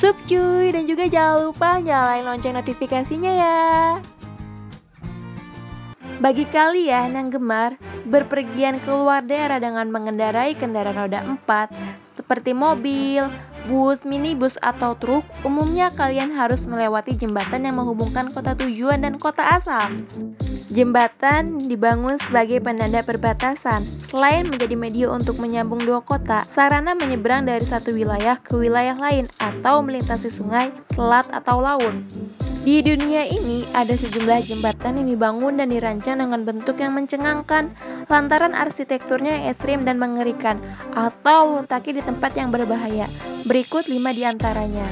Sup cuy, dan juga jangan lupa nyalain lonceng notifikasinya ya. Bagi kalian yang gemar berpergian keluar daerah dengan mengendarai kendaraan roda 4 seperti mobil, bus, minibus, atau truk, umumnya kalian harus melewati jembatan yang menghubungkan kota tujuan dan kota asal. Jembatan dibangun sebagai penanda perbatasan. Selain menjadi media untuk menyambung dua kota, sarana menyeberang dari satu wilayah ke wilayah lain atau melintasi sungai, selat, atau laut. Di dunia ini ada sejumlah jembatan yang dibangun dan dirancang dengan bentuk yang mencengangkan lantaran arsitekturnya yang ekstrim dan mengerikan atau letaknya di tempat yang berbahaya. Berikut 5 di antaranya.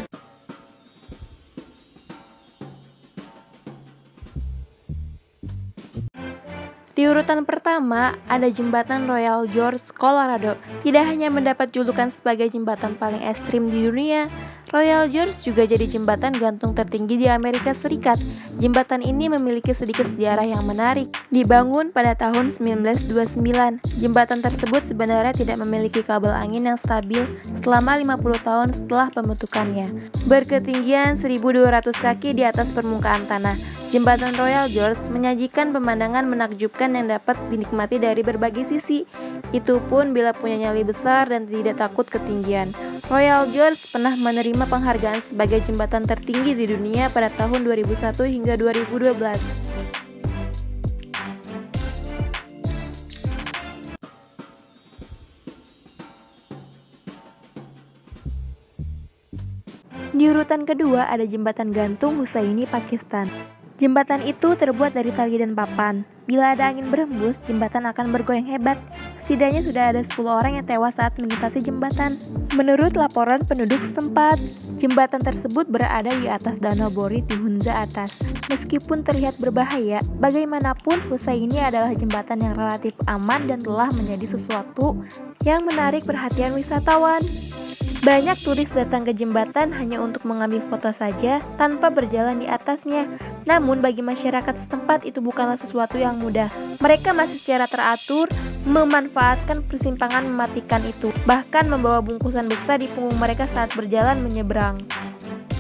Di urutan pertama, ada jembatan Royal Gorge, Colorado. Tidak hanya mendapat julukan sebagai jembatan paling ekstrim di dunia, Royal Gorge juga jadi jembatan gantung tertinggi di Amerika Serikat. Jembatan ini memiliki sedikit sejarah yang menarik. Dibangun pada tahun 1929, jembatan tersebut sebenarnya tidak memiliki kabel angin yang stabil selama 50 tahun setelah pembentukannya. Berketinggian 1.200 kaki di atas permukaan tanah, Jembatan Royal Gorge menyajikan pemandangan menakjubkan yang dapat dinikmati dari berbagai sisi. Itu pun bila punya nyali besar dan tidak takut ketinggian. Royal Gorge pernah menerima penghargaan sebagai jembatan tertinggi di dunia pada tahun 2001 hingga 2012. Di urutan kedua ada jembatan gantung Hussaini, Pakistan. Jembatan itu terbuat dari tali dan papan. Bila ada angin berembus, jembatan akan bergoyang hebat. Setidaknya sudah ada 10 orang yang tewas saat melintasi jembatan. Menurut laporan penduduk setempat, jembatan tersebut berada di atas Danau Borit di Hunza atas. Meskipun terlihat berbahaya, bagaimanapun Hussaini adalah jembatan yang relatif aman dan telah menjadi sesuatu yang menarik perhatian wisatawan. Banyak turis datang ke jembatan hanya untuk mengambil foto saja tanpa berjalan di atasnya. Namun bagi masyarakat setempat itu bukanlah sesuatu yang mudah. Mereka masih secara teratur memanfaatkan persimpangan mematikan itu, bahkan membawa bungkusan besar di punggung mereka saat berjalan menyeberang.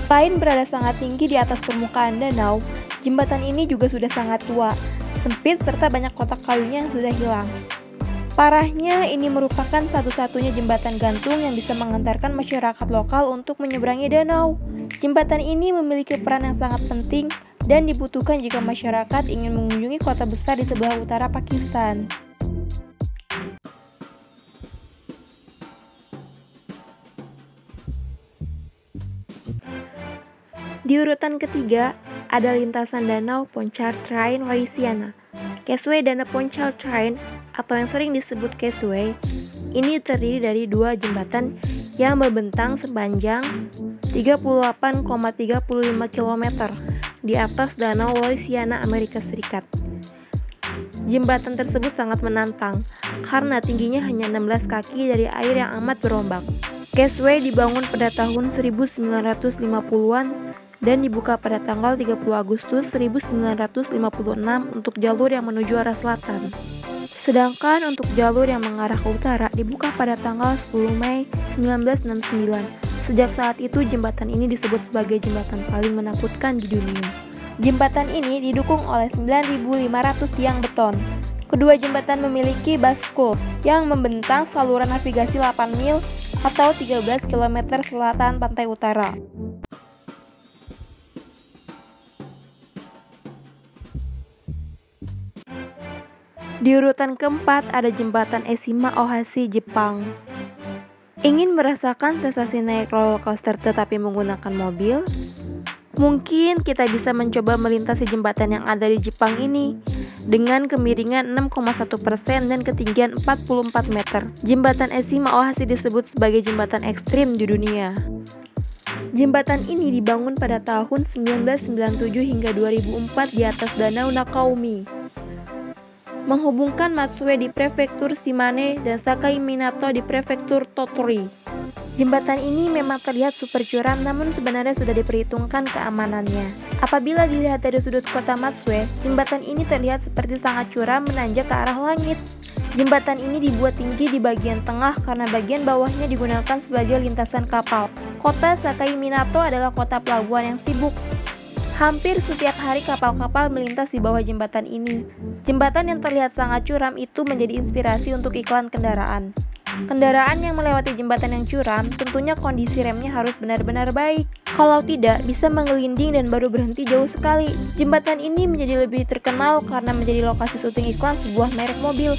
Selain berada sangat tinggi di atas permukaan danau, jembatan ini juga sudah sangat tua, sempit serta banyak kotak kayunya yang sudah hilang. Parahnya, ini merupakan satu-satunya jembatan gantung yang bisa mengantarkan masyarakat lokal untuk menyeberangi danau. Jembatan ini memiliki peran yang sangat penting dan dibutuhkan jika masyarakat ingin mengunjungi kota besar di sebelah utara Pakistan. Di urutan ketiga, ada lintasan danau Pontchartrain, Louisiana. Causeway Danau Pontchartrain atau yang sering disebut Causeway ini terdiri dari dua jembatan yang membentang sepanjang 38,35 km di atas Danau Louisiana, Amerika Serikat. Jembatan tersebut sangat menantang karena tingginya hanya 16 kaki dari air yang amat berombak. Causeway dibangun pada tahun 1950-an dan dibuka pada tanggal 30 Agustus 1956 untuk jalur yang menuju arah selatan. Sedangkan untuk jalur yang mengarah ke utara dibuka pada tanggal 10 Mei 1969. Sejak saat itu jembatan ini disebut sebagai jembatan paling menakutkan di dunia. Jembatan ini didukung oleh 9.500 tiang beton. Kedua jembatan memiliki baskult yang membentang saluran navigasi 8 mil atau 13 km selatan pantai utara. Di urutan keempat ada jembatan Eshima Ohashi, Jepang. Ingin merasakan sensasi naik roller coaster tetapi menggunakan mobil? Mungkin kita bisa mencoba melintasi jembatan yang ada di Jepang ini dengan kemiringan 6,1% dan ketinggian 44 meter. Jembatan Eshima Ohashi disebut sebagai jembatan ekstrim di dunia. Jembatan ini dibangun pada tahun 1997 hingga 2004 di atas Danau Nakaomi, menghubungkan Matsue di prefektur Shimane dan Sakai Minato di prefektur Tottori. Jembatan ini memang terlihat super curam, namun sebenarnya sudah diperhitungkan keamanannya. Apabila dilihat dari sudut kota Matsue, jembatan ini terlihat seperti sangat curam menanjak ke arah langit. Jembatan ini dibuat tinggi di bagian tengah karena bagian bawahnya digunakan sebagai lintasan kapal. Kota Sakai Minato adalah kota pelabuhan yang sibuk. Hampir setiap hari kapal-kapal melintas di bawah jembatan ini. Jembatan yang terlihat sangat curam itu menjadi inspirasi untuk iklan kendaraan. Kendaraan yang melewati jembatan yang curam, tentunya kondisi remnya harus benar-benar baik. Kalau tidak, bisa menggelinding dan baru berhenti jauh sekali. Jembatan ini menjadi lebih terkenal karena menjadi lokasi syuting iklan sebuah merek mobil.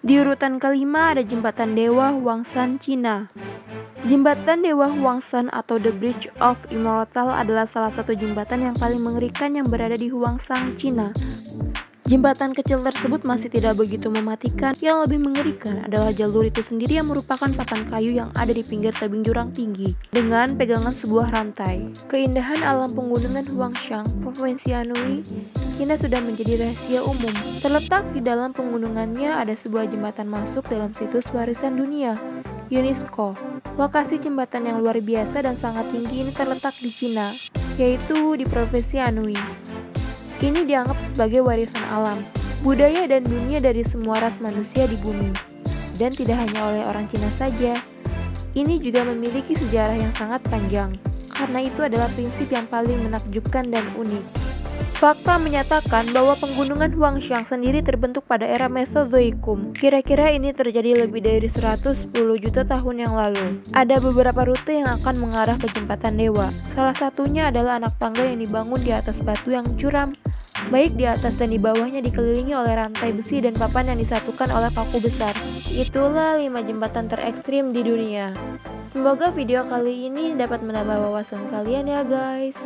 Di urutan kelima ada Jembatan Dewa Huangshan, Cina. Jembatan Dewa Huangshan atau The Bridge of Immortal adalah salah satu jembatan yang paling mengerikan yang berada di Huangshan, Cina. Jembatan kecil tersebut masih tidak begitu mematikan. Yang lebih mengerikan adalah jalur itu sendiri yang merupakan papan kayu yang ada di pinggir tebing jurang tinggi dengan pegangan sebuah rantai. Keindahan alam pegunungan Huangshan, Provinsi Anhui, Cina sudah menjadi rahasia umum. Terletak di dalam pegunungannya ada sebuah jembatan masuk dalam situs warisan dunia UNESCO. Lokasi jembatan yang luar biasa dan sangat tinggi ini terletak di Cina, yaitu di Provinsi Anhui. Ini dianggap sebagai warisan alam, budaya dan dunia dari semua ras manusia di bumi. Dan tidak hanya oleh orang Cina saja, ini juga memiliki sejarah yang sangat panjang, karena itu adalah prinsip yang paling menakjubkan dan unik. Fakta menyatakan bahwa pegunungan Huangshan sendiri terbentuk pada era Mesozoikum. Kira-kira ini terjadi lebih dari 110 juta tahun yang lalu. Ada beberapa rute yang akan mengarah ke Jembatan Dewa. Salah satunya adalah anak tangga yang dibangun di atas batu yang curam. Baik di atas dan di bawahnya dikelilingi oleh rantai besi dan papan yang disatukan oleh paku besar. Itulah 5 jembatan terekstrim di dunia. Semoga video kali ini dapat menambah wawasan kalian ya guys.